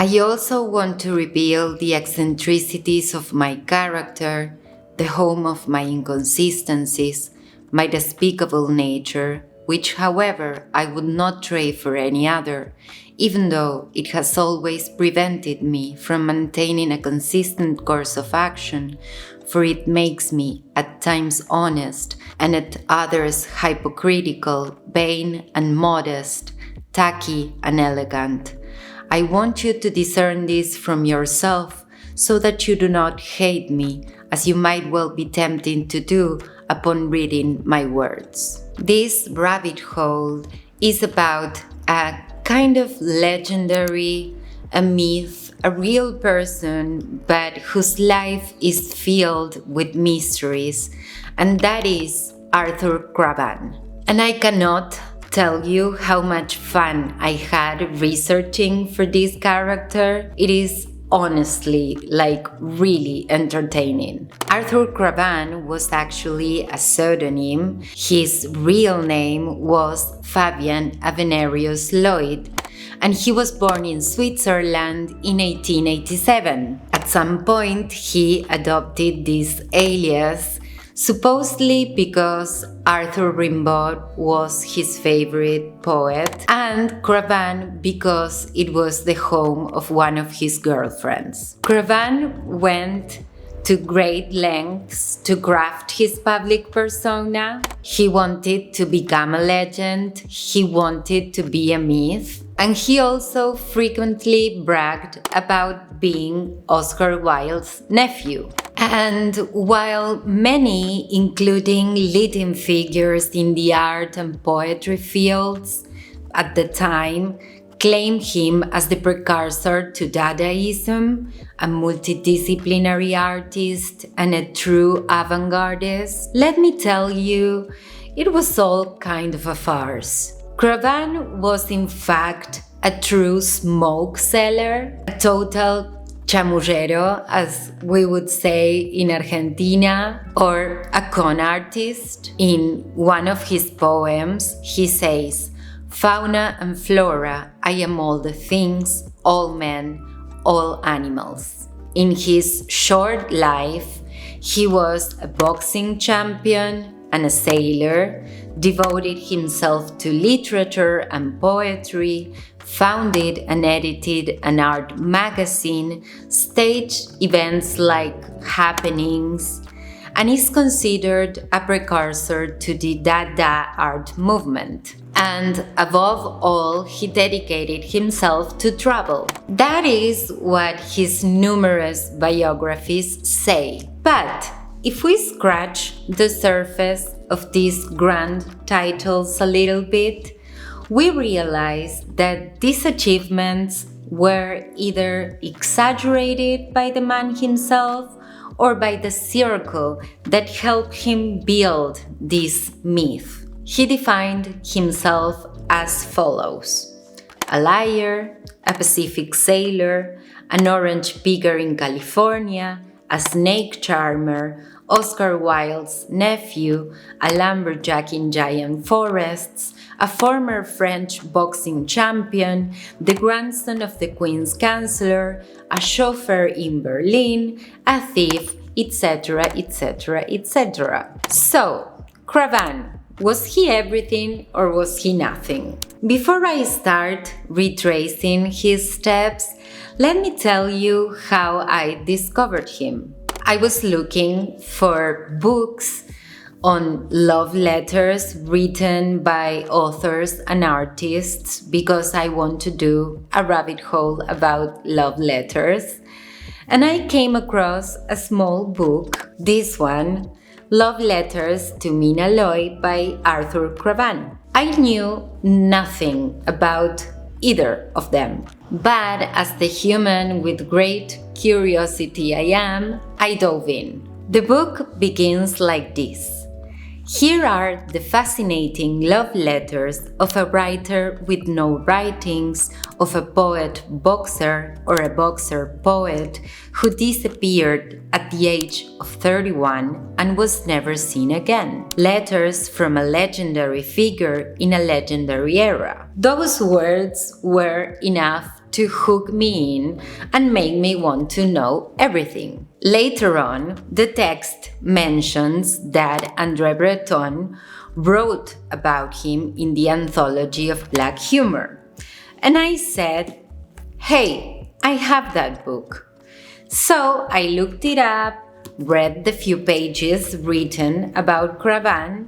I also want to reveal the eccentricities of my character, the home of my inconsistencies, my despicable nature, which, however, I would not trade for any other, even though it has always prevented me from maintaining a consistent course of action, for it makes me at times honest and at others hypocritical, vain and modest, tacky and elegant. I want you to discern this from yourself so that you do not hate me, as you might well be tempted to do upon reading my words. This rabbit hole is about a kind of legendary, a myth, a real person, but whose life is filled with mysteries, and that is Arthur CRAVAN. And I cannot tell you how much fun I had researching for this character. It is honestly really entertaining. Arthur CRAVAN was actually a pseudonym. His real name was Fabian Avenarius Lloyd, and he was born in Switzerland in 1887. At some point, he adopted this alias, supposedly because Arthur Rimbaud was his favorite poet, and CRAVAN because it was the home of one of his girlfriends. CRAVAN went to great lengths to craft his public persona. He wanted to become a legend, he wanted to be a myth, and he also frequently bragged about being Oscar Wilde's nephew. And while many, including leading figures in the art and poetry fields at the time, claimed him as the precursor to dadaism, a multidisciplinary artist and a true avant-gardist, let me tell you, it was all kind of a farce. CRAVAN was in fact a true smoke seller, a total chamullero, as we would say in Argentina, or a con artist. In one of his poems, he says, "Fauna and flora, I am all the things, all men, all animals." In his short life, he was a boxing champion and a sailor, devoted himself to literature and poetry, founded and edited an art magazine, staged events like Happenings, and is considered a precursor to the Dada art movement. And above all, he dedicated himself to travel. That is what his numerous biographies say. But if we scratch the surface of these grand titles a little bit, we realize that these achievements were either exaggerated by the man himself or by the circle that helped him build this myth. He defined himself as follows: a liar, a Pacific sailor, an orange picker in California, a snake charmer, Oscar Wilde's nephew, a lumberjack in giant forests, a former French boxing champion, the grandson of the Queen's Chancellor, a chauffeur in Berlin, a thief, etc., etc., etc. So, CRAVAN, was he everything or was he nothing? Before I start retracing his steps, let me tell you how I discovered him. I was looking for books on love letters written by authors and artists because I want to do a rabbit hole about love letters. And I came across a small book, this one, Love Letters to Mina Loy by Arthur CRAVAN. I knew nothing about either of them, but as the human with great curiosity I am, I dove in. The book begins like this. Here are the fascinating love letters of a writer with no writings, of a poet boxer or a boxer poet who disappeared at the age of 31 and was never seen again. Letters from a legendary figure in a legendary era. Those words were enough to hook me in and make me want to know everything. Later on, the text mentions that André Breton wrote about him in the anthology of Black humor. And I said, hey, I have that book. So I looked it up, read the few pages written about CRAVAN,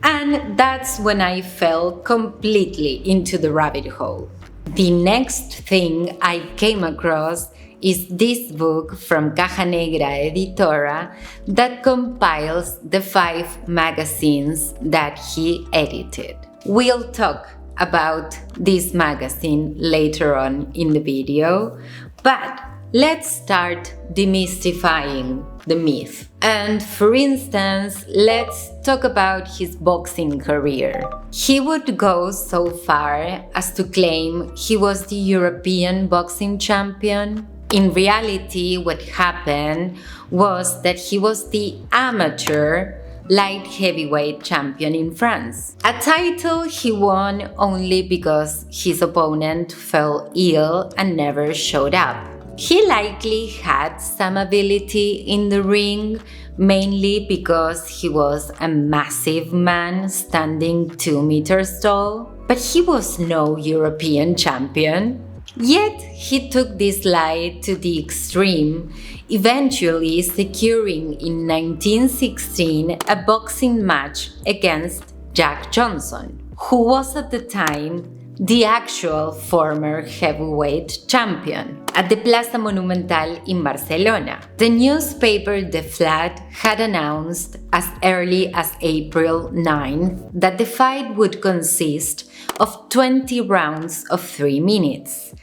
and that's when I fell completely into the rabbit hole. The next thing I came across is this book from Caja Negra Editora that compiles the 5 magazines that he edited. We'll talk about this magazine later on in the video, but let's start demystifying the myth. And for instance, let's talk about his boxing career. He would go so far as to claim he was the European boxing champion. In reality, what happened was that he was the amateur light heavyweight champion in France, a title he won only because his opponent fell ill and never showed up. He likely had some ability in the ring, mainly because he was a massive man standing 2 meters tall, but he was no European champion. Yet he took this lie to the extreme, eventually securing in 1916 a boxing match against Jack Johnson, who was at the time the actual former heavyweight champion, at the Plaza Monumental in Barcelona. The newspaper The Flat had announced as early as April 9th that the fight would consist of 20 rounds of 3 minutes.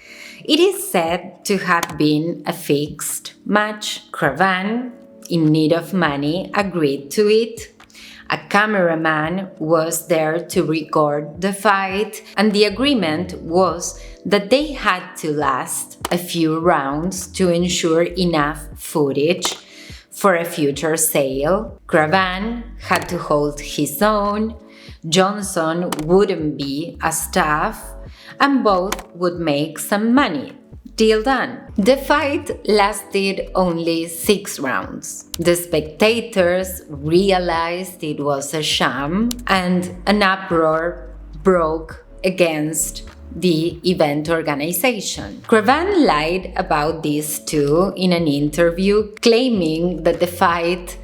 It is said to have been a fixed match. CRAVAN, in need of money, agreed to it. A cameraman was there to record the fight, and the agreement was that they had to last a few rounds to ensure enough footage for a future sale. CRAVAN had to hold his own, Johnson wouldn't be as tough, and both would make some money. Deal done. The fight lasted only 6 rounds. The spectators realized it was a sham, and an uproar broke against the event organization. CRAVAN lied about this too in an interview, claiming that the fight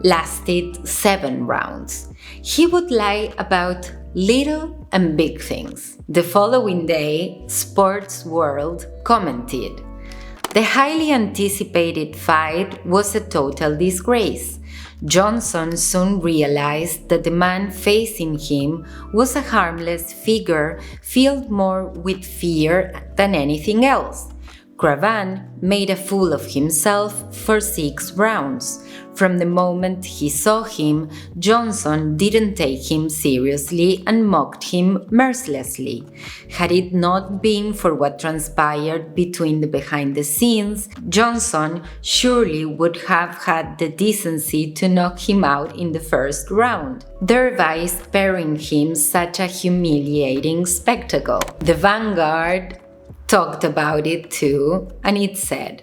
lasted 7 rounds. He would lie about little and big things. The following day, Sports World commented, "The highly anticipated fight was a total disgrace. Johnson soon realized that the man facing him was a harmless figure filled more with fear than anything else. CRAVAN made a fool of himself for 6 rounds. From the moment he saw him, Johnson didn't take him seriously and mocked him mercilessly. Had it not been for what transpired between the behind the scenes, Johnson surely would have had the decency to knock him out in the first round, thereby sparing him such a humiliating spectacle." The Vanguard talked about it too, and it said,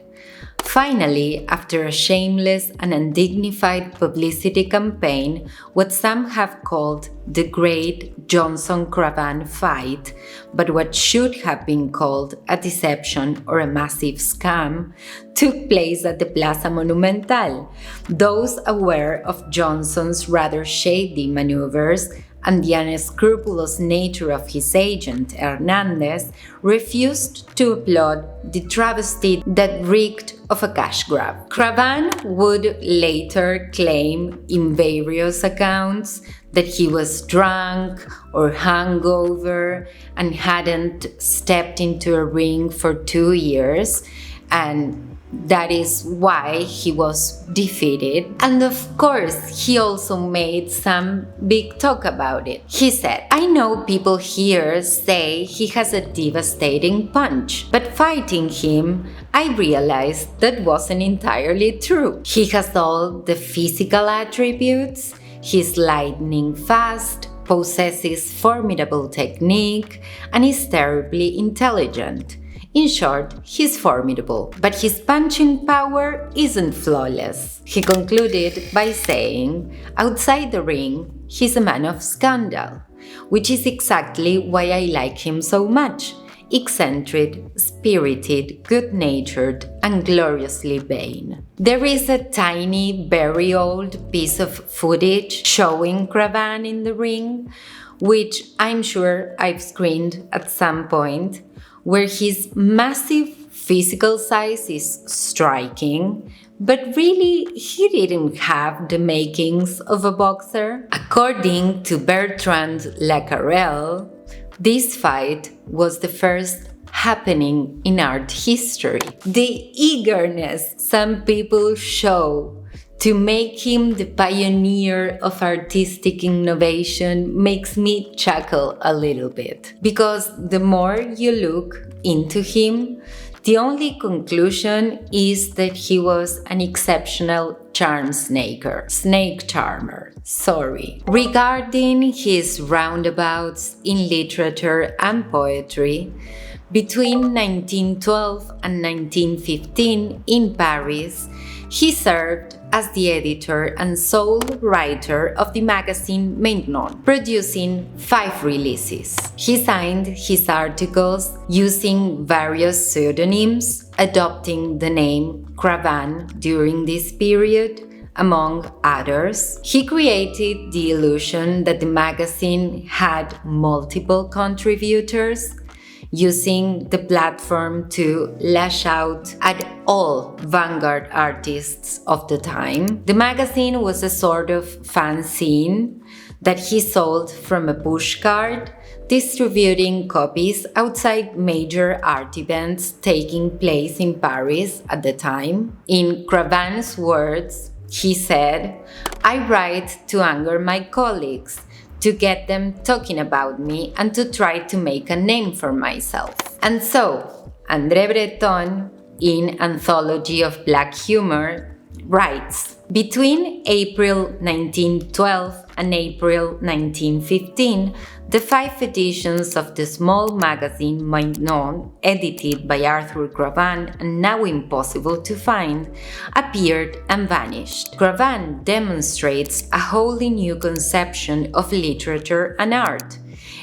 "Finally, after a shameless and undignified publicity campaign, what some have called the Great Johnson-CRAVAN Fight, but what should have been called a deception or a massive scam, took place at the Plaza Monumental. Those aware of Johnson's rather shady maneuvers and the unscrupulous nature of his agent, Hernandez, refused to applaud the travesty that reeked of a cash grab." CRAVAN would later claim in various accounts that he was drunk or hungover and hadn't stepped into a ring for 2 years, and that is why he was defeated. And of course, he also made some big talk about it. He said, "I know people here say he has a devastating punch, but fighting him, I realized that wasn't entirely true. He has all the physical attributes, he's lightning fast, possesses formidable technique, and is terribly intelligent. In short, he's formidable, but his punching power isn't flawless. He concluded by saying, outside the ring, he's a man of scandal, which is exactly why I like him so much. Eccentric, spirited, good-natured, and gloriously vain. There is a tiny, very old piece of footage showing CRAVAN in the ring, which I'm sure I've screened at some point, where his massive physical size is striking, but really he didn't have the makings of a boxer. According to Bertrand Lacarelle, this fight was the first happening in art history. The eagerness some people show to make him the pioneer of artistic innovation makes me chuckle a little bit. Because the more you look into him, the only conclusion is that he was an exceptional snake charmer. Regarding his roundabouts in literature and poetry, between 1912 and 1915 in Paris, he served as the editor and sole writer of the magazine Maintenant, producing 5 releases. He signed his articles using various pseudonyms, adopting the name CRAVAN during this period, among others. He created the illusion that the magazine had multiple contributors, using the platform to lash out at all vanguard artists of the time. The magazine was a sort of fanzine that he sold from a pushcart, distributing copies outside major art events taking place in Paris at the time. In CRAVAN's words, he said, "I write to anger my colleagues, to get them talking about me and to try to make a name for myself." And so, André Breton, in Anthology of Black Humor, writes, between April 1912 and April 1915, the 5 editions of the small magazine Maintenant, edited by Arthur CRAVAN and now impossible to find, appeared and vanished. CRAVAN demonstrates a wholly new conception of literature and art,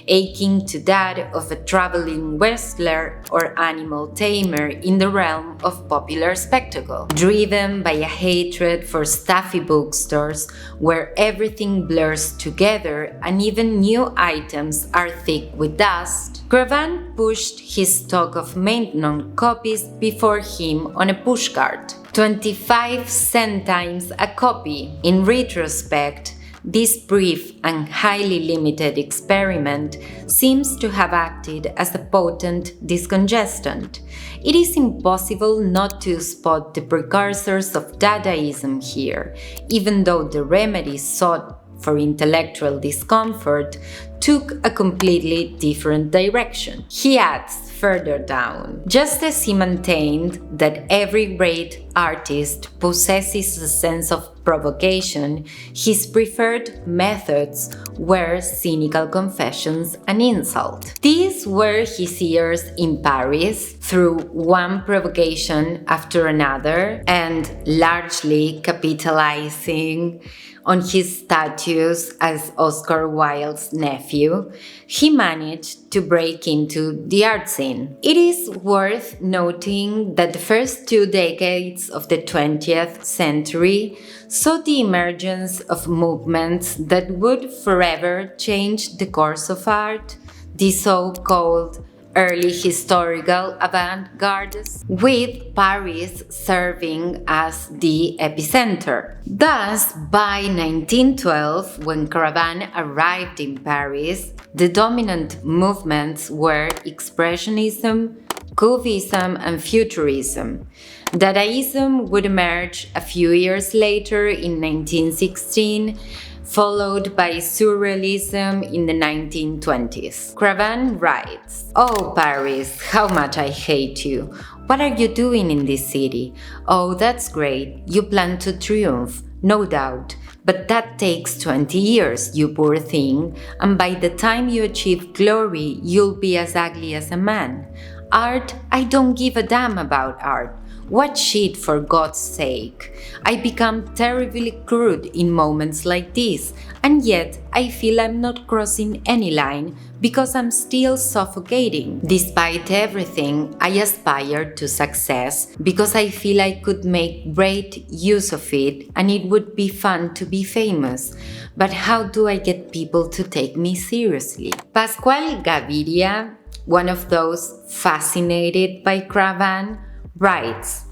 akin to that of a traveling wrestler or animal tamer in the realm of popular spectacle. Driven by a hatred for stuffy bookstores where everything blurs together and even new items are thick with dust, CRAVAN pushed his stock of Maintenant copies before him on a pushcart, 25 centimes a copy. In retrospect, this brief and highly limited experiment seems to have acted as a potent discongestant. It is impossible not to spot the precursors of dadaism here, even though the remedies sought for intellectual discomfort took a completely different direction. He adds further down, just as he maintained that every great artist possesses a sense of provocation, his preferred methods were cynical confessions and insult. These were his years in Paris, through one provocation after another, and largely capitalizing on his status as Oscar Wilde's nephew, he managed to break into the art scene. It is worth noting that the first 2 decades of the 20th century saw the emergence of movements that would forever change the course of art, the so-called early historical avant-gardes, with Paris serving as the epicenter. Thus, by 1912, when CRAVAN arrived in Paris, the dominant movements were Expressionism, Cubism, and Futurism. Dadaism would emerge a few years later in 1916, followed by Surrealism in the 1920s. CRAVAN writes, "Oh, Paris, how much I hate you. What are you doing in this city? Oh, that's great. You plan to triumph, no doubt. But that takes 20 years, you poor thing, and by the time you achieve glory, you'll be as ugly as a man. art, I don't give a damn about art. What shit, for God's sake. I become terribly crude in moments like this, and yet I feel I'm not crossing any line because I'm still suffocating. Despite everything, I aspire to success because I feel I could make great use of it and it would be fun to be famous. But how do I get people to take me seriously? Pascual Gaviria, one of those fascinated by CRAVAN, writes,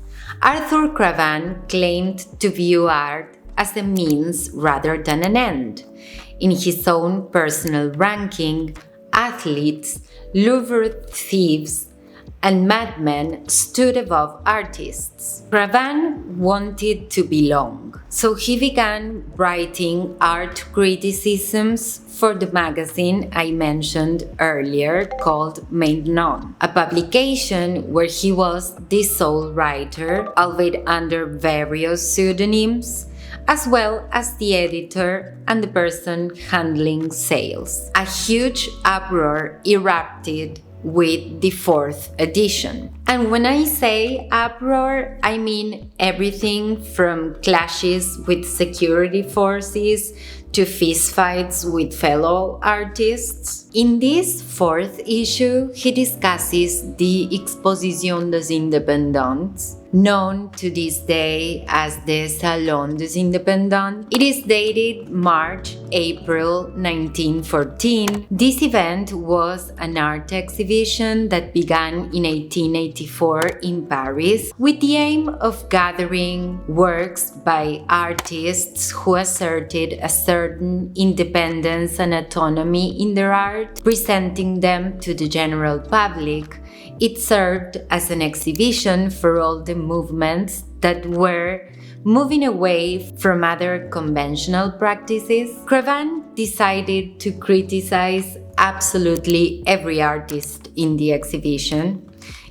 Arthur CRAVAN claimed to view art as a means rather than an end. In his own personal ranking, athletes, Louvre thieves, and madmen stood above artists. CRAVAN wanted to belong, so he began writing art criticisms for the magazine I mentioned earlier called Maintenant, a publication where he was the sole writer, albeit under various pseudonyms, as well as the editor and the person handling sales. A huge uproar erupted with the fourth edition. And when I say uproar, I mean everything from clashes with security forces to fistfights with fellow artists. In this fourth issue, he discusses the Exposition des Indépendants, known to this day as the Salon des Indépendants. It is dated March-April 1914. This event was an art exhibition that began in 1884 in Paris with the aim of gathering works by artists who asserted a certain independence and autonomy in their art, presenting them to the general public. It served as an exhibition for all the movements that were moving away from other conventional practices. CRAVAN decided to criticize absolutely every artist in the exhibition.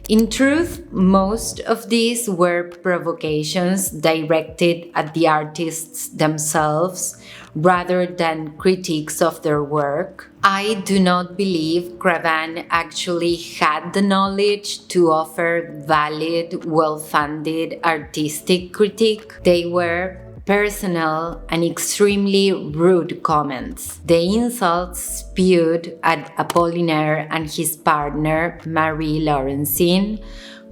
In truth, most of these were provocations directed at the artists themselves rather than critiques of their work. I do not believe CRAVAN actually had the knowledge to offer valid, well-funded artistic critique. They were personal and extremely rude comments. The insults spewed at Apollinaire and his partner, Marie Laurencin,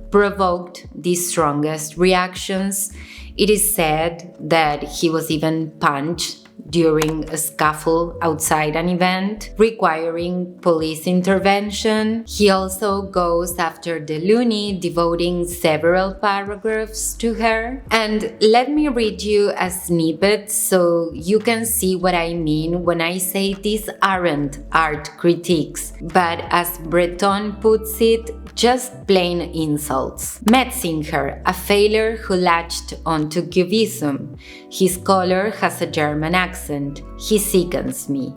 provoked the strongest reactions. It is said that he was even punched during a scuffle outside an event, requiring police intervention. He also goes after Delaunay, devoting several paragraphs to her. And let me read you a snippet so you can see what I mean when I say these aren't art critiques, but as Breton puts it, just plain insults. Metzinger, a failure who latched onto Cubism. His color has a German accent. He sickens me.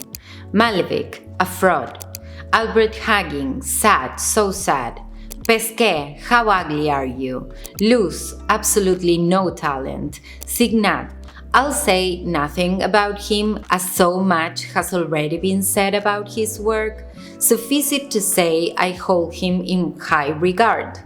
Malevich, a fraud. Albert Hagging, sad, so sad. Pesquet, how ugly are you? Luce, absolutely no talent. Signat, I'll say nothing about him as so much has already been said about his work. Suffice it to say I hold him in high regard.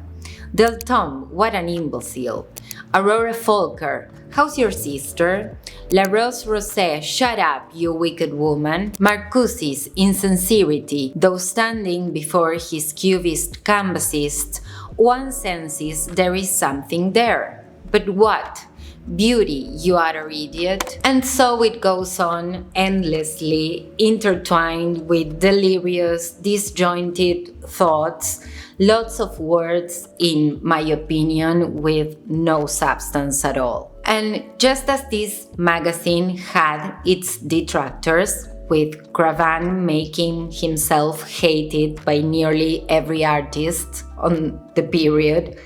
Deltombe, what an imbecile. Aurora Folker, how's your sister? La Rose Rosé, shut up, you wicked woman. Marcuse's insincerity, though standing before his cubist canvasists, one senses there is something there. But what? Beauty, you utter idiot. And so it goes on endlessly, intertwined with delirious, disjointed thoughts, lots of words, in my opinion, with no substance at all. And just as this magazine had its detractors, with CRAVAN making himself hated by nearly every artist on the period,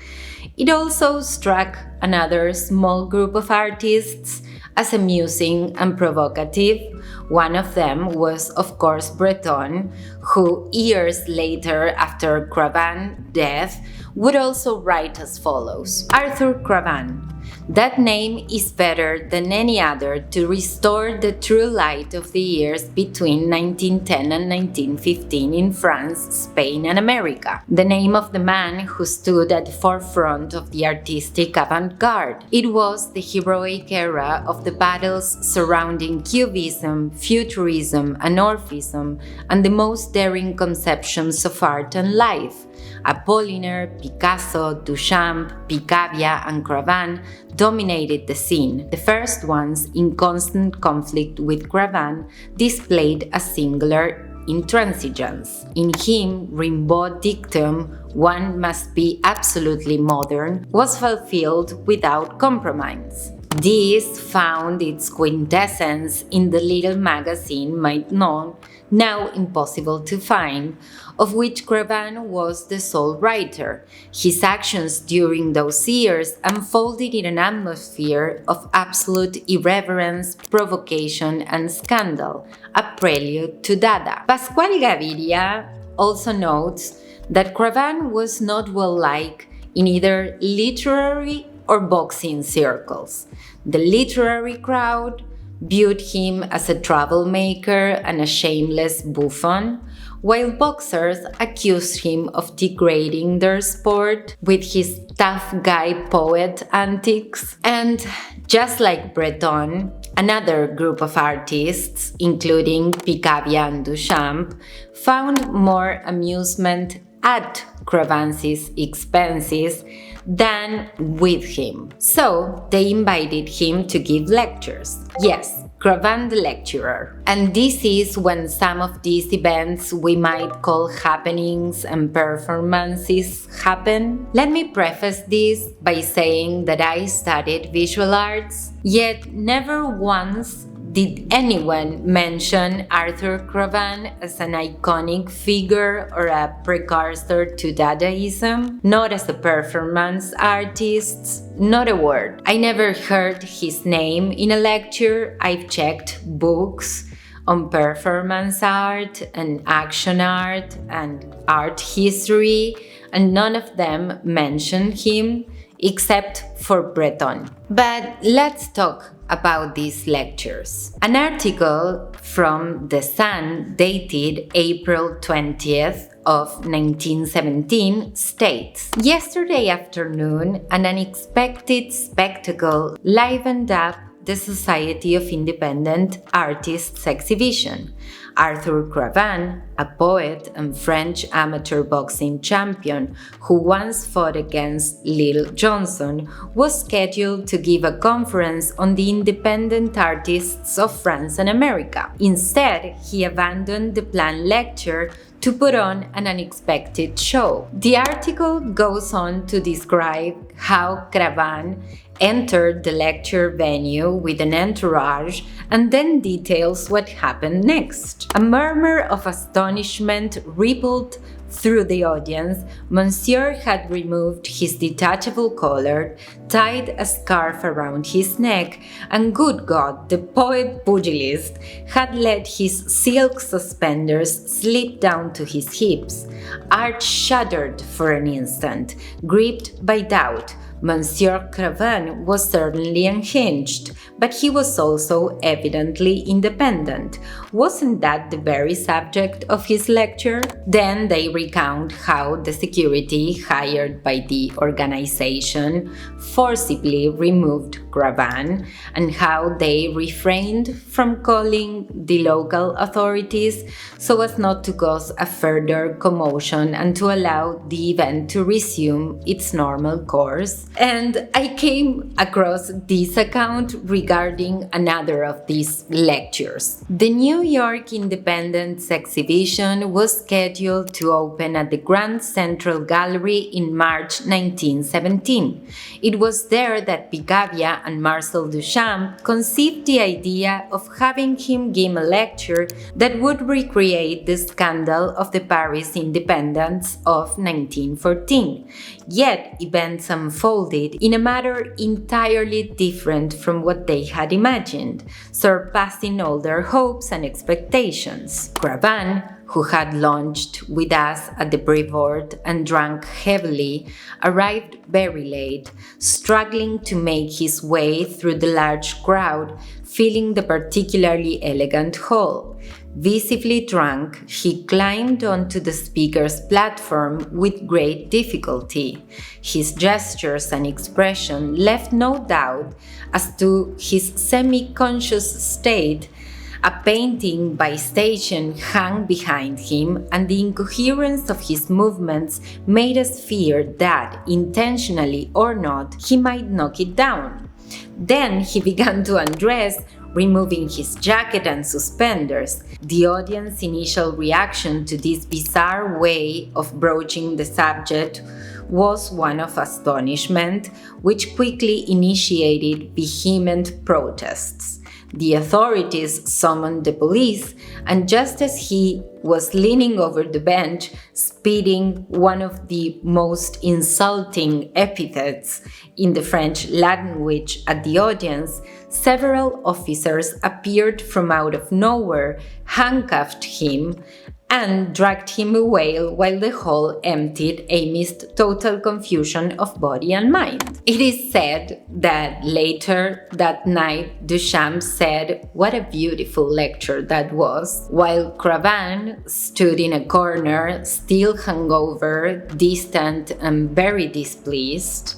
it also struck another small group of artists as amusing and provocative. One of them was, of course, Breton, who years later, after CRAVAN's death, would also write as follows. Arthur CRAVAN, That name is better than any other to restore the true light of the years between 1910 and 1915 in France, Spain, and America. The name of the man who stood at the forefront of the artistic avant-garde. It was the heroic era of the battles surrounding Cubism, Futurism, Anarchism, and the most daring conceptions of art and life. Apollinaire, Picasso, Duchamp, Picabia, and CRAVAN dominated the scene. The first ones, in constant conflict with CRAVAN, displayed a singular intransigence. In him, Rimbaud's dictum, "one must be absolutely modern," was fulfilled without compromise. This found its quintessence in the little magazine Maintenant, now impossible to find, of which CRAVAN was the sole writer. His actions during those years unfolded in an atmosphere of absolute irreverence, provocation, and scandal, a prelude to Dada. Pasquale Gaviria also notes that CRAVAN was not well liked in either literary or boxing circles. The literary crowd viewed him as a troublemaker and a shameless buffoon, while boxers accused him of degrading their sport with his tough guy poet antics. And just like Breton, another group of artists, including Picabia and Duchamp, found more amusement at CRAVAN's expenses than with him. So they invited him to give lectures. Yes, CRAVAN the lecturer. And this is when some of these events we might call happenings and performances happen. Let me preface this by saying that I studied visual arts, yet never once did anyone mention Arthur CRAVAN as an iconic figure or a precursor to dadaism? Not as a performance artist, not a word. I never heard his name in a lecture. I've checked books on performance art and action art and art history, and none of them mention him except for Breton. But let's talk about these lectures. An article from The Sun dated April 20th of 1917 states, "Yesterday afternoon, an unexpected spectacle livened up the Society of Independent Artists exhibition. Arthur CRAVAN, a poet and French amateur boxing champion who once fought against Lil Johnson, was scheduled to give a conference on the independent artists of France and America. Instead, he abandoned the planned lecture to put on an unexpected show." The article goes on to describe how CRAVAN entered the lecture venue with an entourage and then details what happened next. A murmur of astonishment rippled through the audience. Monsieur had removed his detachable collar, tied a scarf around his neck, and good God, the poet pugilist had let his silk suspenders slip down to his hips. Art shuddered for an instant, gripped by doubt. Monsieur CRAVAN was certainly unhinged, but he was also evidently independent. Wasn't that the very subject of his lecture? Then they recount how the security hired by the organization forcibly removed CRAVAN and how they refrained from calling the local authorities so as not to cause a further commotion and to allow the event to resume its normal course. And I came across this account regarding another of these lectures. The New York Independence exhibition was scheduled to open at the Grand Central Gallery in March 1917. It was there that Picabia and Marcel Duchamp conceived the idea of having him give a lecture that would recreate the scandal of the Paris independence of 1914. Yet events unfolded in a manner entirely different from what they had imagined, surpassing all their hopes and expectations. CRAVAN, who had lunched with us at the Brevoort and drank heavily, arrived very late, struggling to make his way through the large crowd, filling the particularly elegant hall. Visibly drunk, he climbed onto the speaker's platform with great difficulty. His gestures and expression left no doubt as to his semi-conscious state. A painting by Station hung behind him, and the incoherence of his movements made us fear that, intentionally or not, he might knock it down. Then he began to undress, removing his jacket and suspenders. The audience's initial reaction to this bizarre way of broaching the subject was one of astonishment, which quickly initiated vehement protests. The authorities summoned the police, and just as he was leaning over the bench, spitting one of the most insulting epithets in the French language at the audience, several officers appeared from out of nowhere, handcuffed him, and dragged him away while the hall emptied amidst total confusion of body and mind. It is said that later that night Duchamp said, "What a beautiful lecture that was," while CRAVAN stood in a corner, still hungover, distant and very displeased,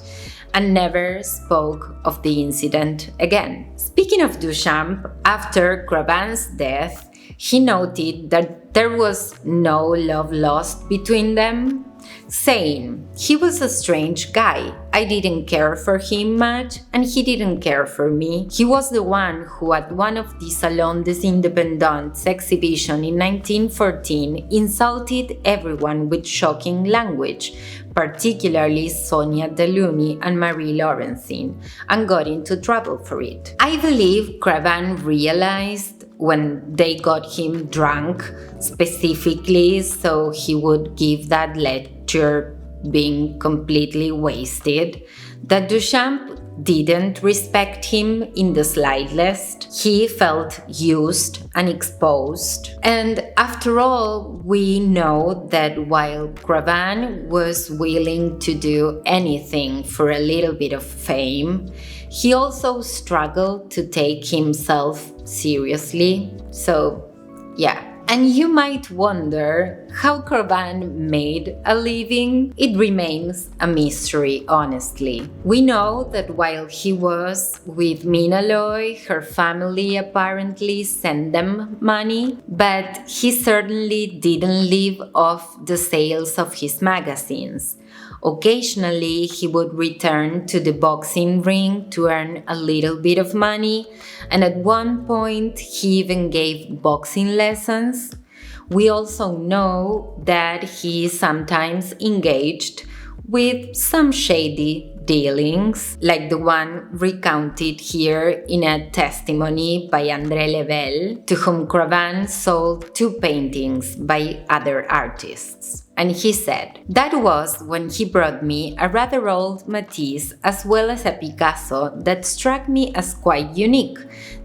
and never spoke of the incident again. Speaking of Duchamp, after CRAVAN's death, he noted that there was no love lost between them, saying, "He was a strange guy. I didn't care for him much, and he didn't care for me. He was the one who, at one of the Salon des Indépendants exhibition in 1914, insulted everyone with shocking language, particularly Sonia Delaunay and Marie Laurencin, and got into trouble for it." I believe CRAVAN realized when they got him drunk specifically so he would give that lecture being completely wasted, that Duchamp didn't respect him in the slightest. He felt used and exposed. And after all, we know that while CRAVAN was willing to do anything for a little bit of fame, he also struggled to take himself seriously. So, yeah. And you might wonder how CRAVAN made a living. It remains a mystery, honestly. We know that while he was with Mina Loy, her family apparently sent them money, but he certainly didn't live off the sales of his magazines. Occasionally, he would return to the boxing ring to earn a little bit of money, and at one point, he even gave boxing lessons. We also know that he sometimes engaged with some shady dealings, like the one recounted here in a testimony by André Lebel, to whom CRAVAN sold 2 paintings by other artists. And he said, "That was when he brought me a rather old Matisse as well as a Picasso that struck me as quite unique,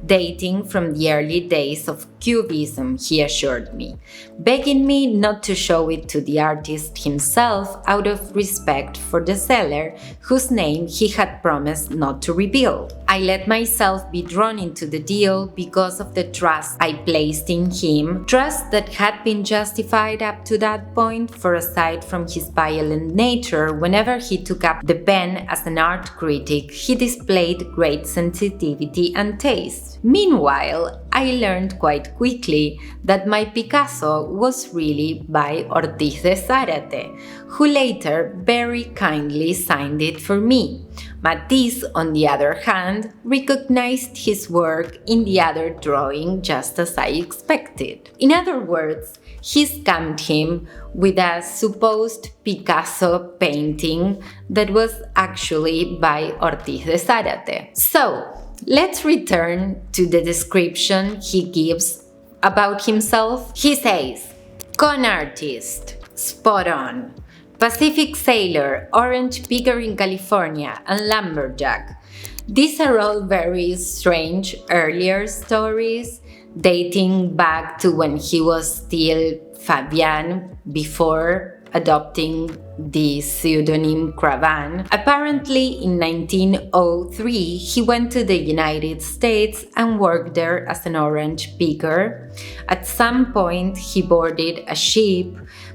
dating from the early days of Cubism," he assured me, begging me not to show it to the artist himself out of respect for the seller, whose name he had promised not to reveal. I let myself be drawn into the deal because of the trust I placed in him, trust that had been justified up to that point, for aside from his violent nature, whenever he took up the pen as an art critic, he displayed great sensitivity and taste. Meanwhile, I learned quite quickly that my Picasso was really by Ortiz de Zárate, who later very kindly signed it for me. Matisse, on the other hand, recognized his work in the other drawing just as I expected. In other words, he scammed him with a supposed Picasso painting that was actually by Ortiz de Zárate. So, let's return to the description he gives about himself. He says, "Con artist, spot on. Pacific sailor, orange picker in California, and lumberjack." These are all very strange earlier stories, dating back to when he was still Fabian before adopting the pseudonym CRAVAN. Apparently, in 1903, he went to the United States and worked there as an orange picker. At some point, he boarded a ship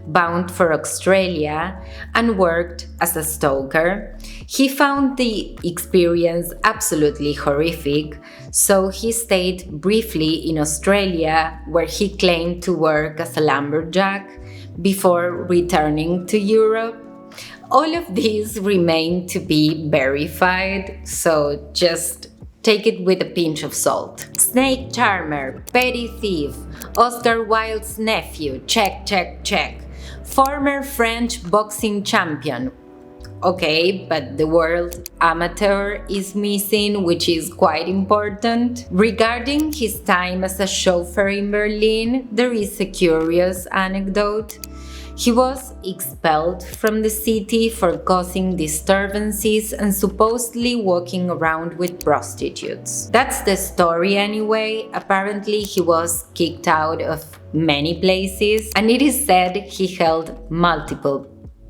bound for Australia and worked as a stoker. He found the experience absolutely horrific, so he stayed briefly in Australia, where he claimed to work as a lumberjack before returning to Europe. All of these remain to be verified, so just take it with a pinch of salt. Snake charmer, petty thief, Oscar Wilde's nephew, check, check, check. Former French boxing champion. Okay, but the word amateur is missing, which is quite important. Regarding his time as a chauffeur in Berlin, there is a curious anecdote. He was expelled from the city for causing disturbances and supposedly walking around with prostitutes. That's the story anyway. Apparently, he was kicked out of many places, and it is said he held multiple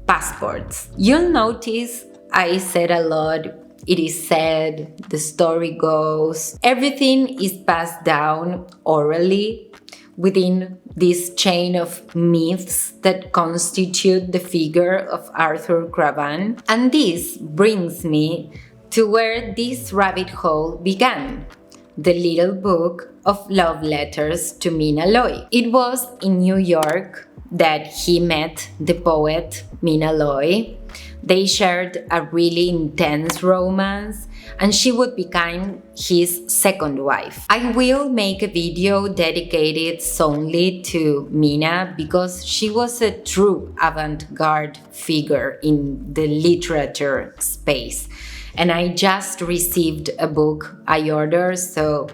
passports. You'll notice I said a lot. It is said, the story goes. Everything is passed down orally within this chain of myths that constitute the figure of Arthur CRAVAN. And this brings me to where this rabbit hole began. The little book of love letters to Mina Loy. It was in New York that he met the poet Mina Loy. They shared a really intense romance, and she would become his second wife. I will make a video dedicated solely to Mina because she was a true avant-garde figure in the literature space. And I just received a book I ordered, so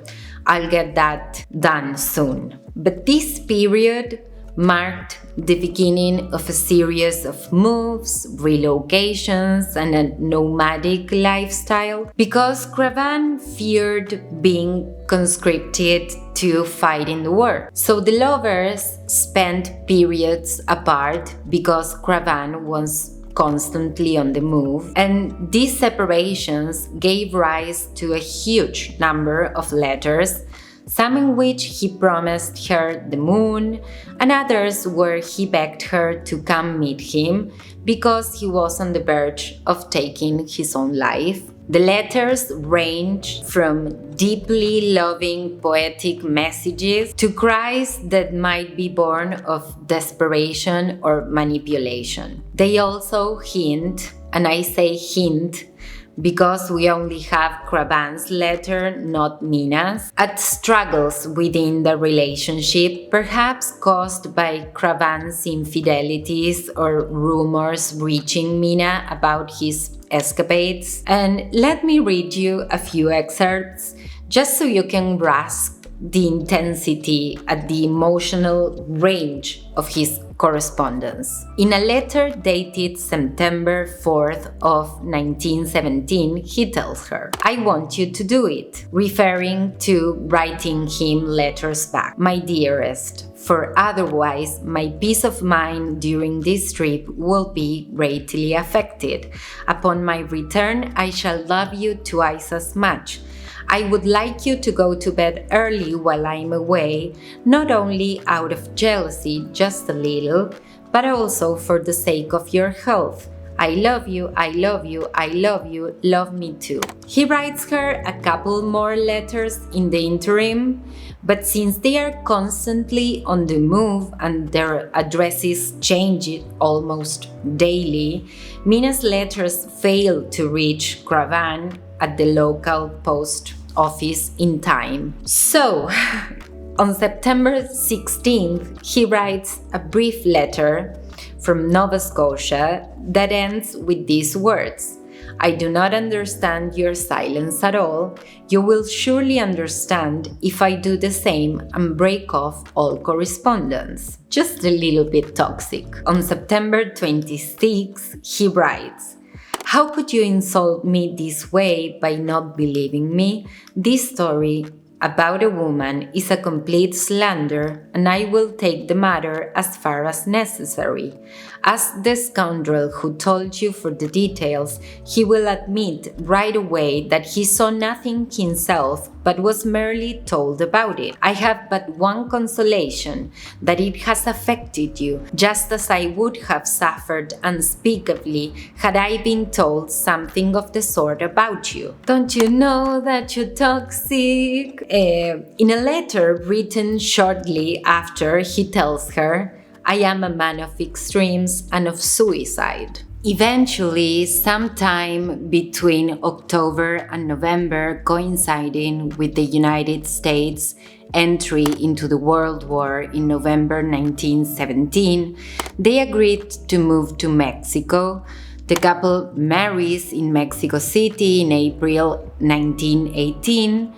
I'll get that done soon. But this period marked the beginning of a series of moves, relocations, and a nomadic lifestyle because CRAVAN feared being conscripted to fight in the war. So the lovers spent periods apart because CRAVAN was constantly on the move, and these separations gave rise to a huge number of letters, some in which he promised her the moon, and others where he begged her to come meet him because he was on the verge of taking his own life. The letters range from deeply loving poetic messages to cries that might be born of desperation or manipulation. They also hint, and I say hint because we only have CRAVAN's letter, not Mina's, at struggles within the relationship, perhaps caused by CRAVAN's infidelities or rumors reaching Mina about his escapades. And let me read you a few excerpts just so you can grasp the intensity at the emotional range of his correspondence. In a letter dated September 4th of 1917, he tells her, "I want you to do it," referring to writing him letters back. "My dearest, for otherwise my peace of mind during this trip will be greatly affected. Upon my return, I shall love you twice as much. I would like you to go to bed early while I'm away, not only out of jealousy, just a little, but also for the sake of your health. I love you, I love you, I love you, love me too." He writes her a couple more letters in the interim, but since they are constantly on the move and their addresses change almost daily, Mina's letters fail to reach CRAVAN at the local post office in time. So, on September 16th, he writes a brief letter from Nova Scotia that ends with these words: "I do not understand your silence at all. You will surely understand if I do the same and break off all correspondence." Just a little bit toxic. On September 26th, he writes, "How could you insult me this way by not believing me? This story about a woman is a complete slander, and I will take the matter as far as necessary. Ask the scoundrel who told you for the details. He will admit right away that he saw nothing himself, but was merely told about it. I have but one consolation, that it has affected you, just as I would have suffered unspeakably had I been told something of the sort about you. Don't you know that you're toxic? In a letter written shortly after, he tells her, I am a man of extremes and of suicide. Eventually, sometime between October and November, coinciding with the United States' entry into the World War in November 1917, they agreed to move to Mexico. The couple marries in Mexico City in April 1918,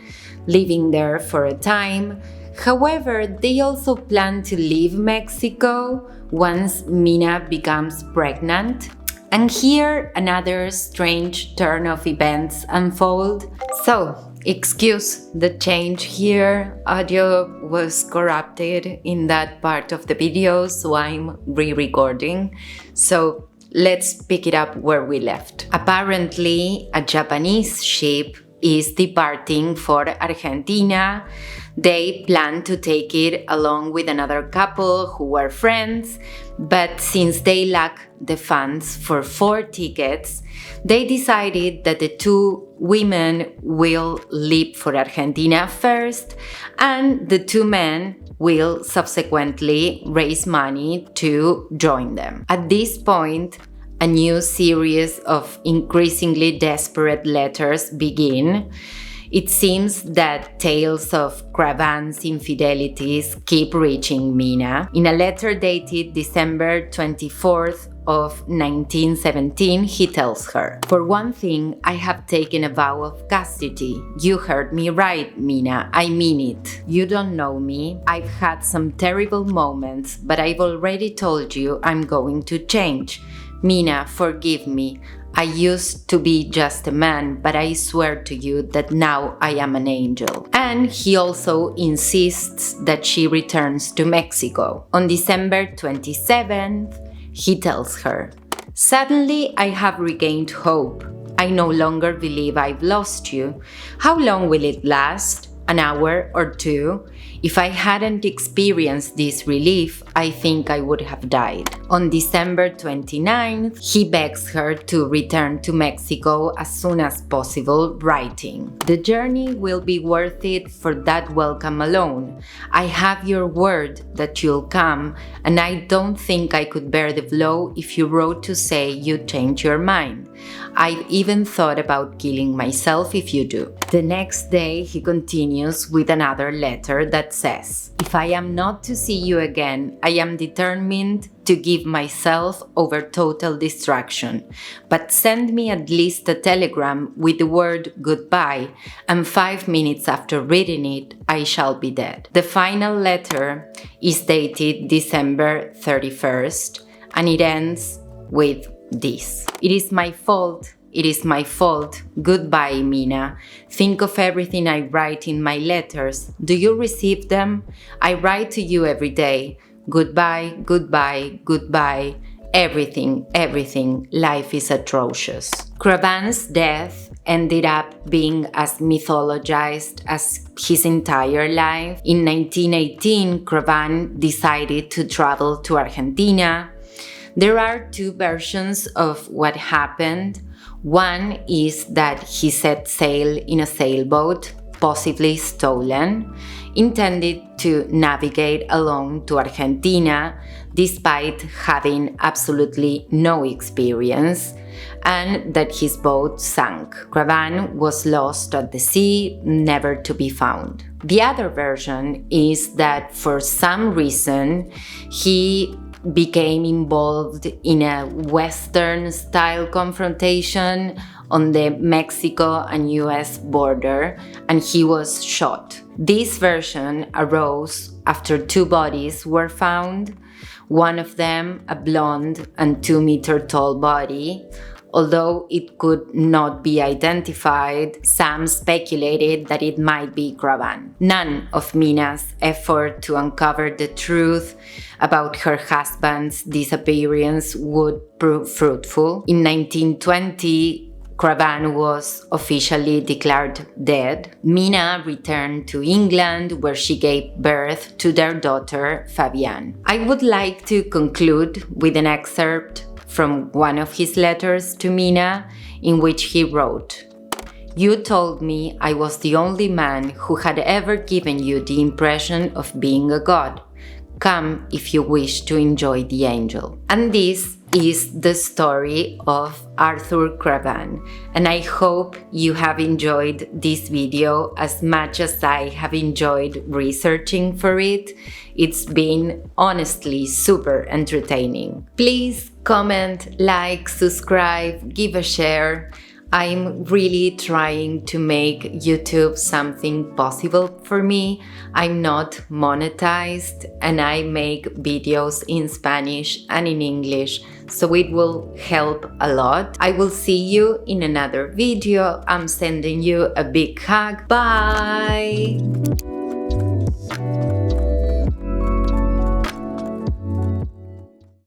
living there for a time. However, they also plan to leave Mexico once Mina becomes pregnant. And here another strange turn of events unfold. So, excuse the change here. Audio was corrupted in that part of the video, so I'm re-recording. So, let's pick it up where we left. Apparently, a Japanese ship is departing for Argentina. They plan to take it along with another couple who were friends, but since they lack the funds for 4 tickets, they decided that the 2 women will leave for Argentina first, and the 2 men will subsequently raise money to join them. At this point, a new series of increasingly desperate letters begin. It seems that tales of CRAVAN's infidelities keep reaching Mina. In a letter dated December 24th of 1917, he tells her, For one thing, I have taken a vow of chastity. You heard me right, Mina. I mean it. You don't know me. I've had some terrible moments, but I've already told you I'm going to change. Mina, forgive me. I used to be just a man, but I swear to you that now I am an angel. And he also insists that she returns to Mexico. On December 27th, he tells her, Suddenly I have regained hope. I no longer believe I've lost you. How long will it last? An hour or 2? If I hadn't experienced this relief, I think I would have died. On December 29th, he begs her to return to Mexico as soon as possible, writing, The journey will be worth it for that welcome alone. I have your word that you'll come, and I don't think I could bear the blow if you wrote to say you'd change your mind. I've even thought about killing myself if you do. The next day, he continues with another letter that says, If I am not to see you again, I am determined to give myself over total distraction. But send me at least a telegram with the word goodbye, and 5 minutes after reading it, I shall be dead. The final letter is dated December 31st, and it ends with this. It is my fault. It is my fault. Goodbye, Mina. Think of everything I write in my letters. Do you receive them? I write to you every day. Goodbye, goodbye, goodbye. Everything, everything. Life is atrocious. CRAVAN's death ended up being as mythologized as his entire life. In 1918, CRAVAN decided to travel to Argentina. There are 2 versions of what happened. One is that he set sail in a sailboat, possibly stolen, intended to navigate along to Argentina despite having absolutely no experience, and that his boat sank. CRAVAN was lost at the sea, never to be found. The other version is that for some reason he became involved in a Western-style confrontation on the Mexico and US border, and he was shot. This version arose after 2 bodies were found, one of them a blonde and 2-meter tall body Although it could not be identified, some speculated that it might be CRAVAN. None of Mina's effort to uncover the truth about her husband's disappearance would prove fruitful. In 1920, CRAVAN was officially declared dead. Mina returned to England, where she gave birth to their daughter, Fabienne. I would like to conclude with an excerpt from one of his letters to Mina, in which he wrote, "You told me I was the only man who had ever given you the impression of being a god. Come if you wish to enjoy the angel." And this is the story of Arthur CRAVAN, and I hope you have enjoyed this video as much as I have enjoyed researching for it. It's been honestly super entertaining. Please comment, like, subscribe, give a share. I'm really trying to make YouTube something possible for me. I'm not monetized and I make videos in Spanish and in English, so it will help a lot. I will see you in another video. I'm sending you a big hug. Bye!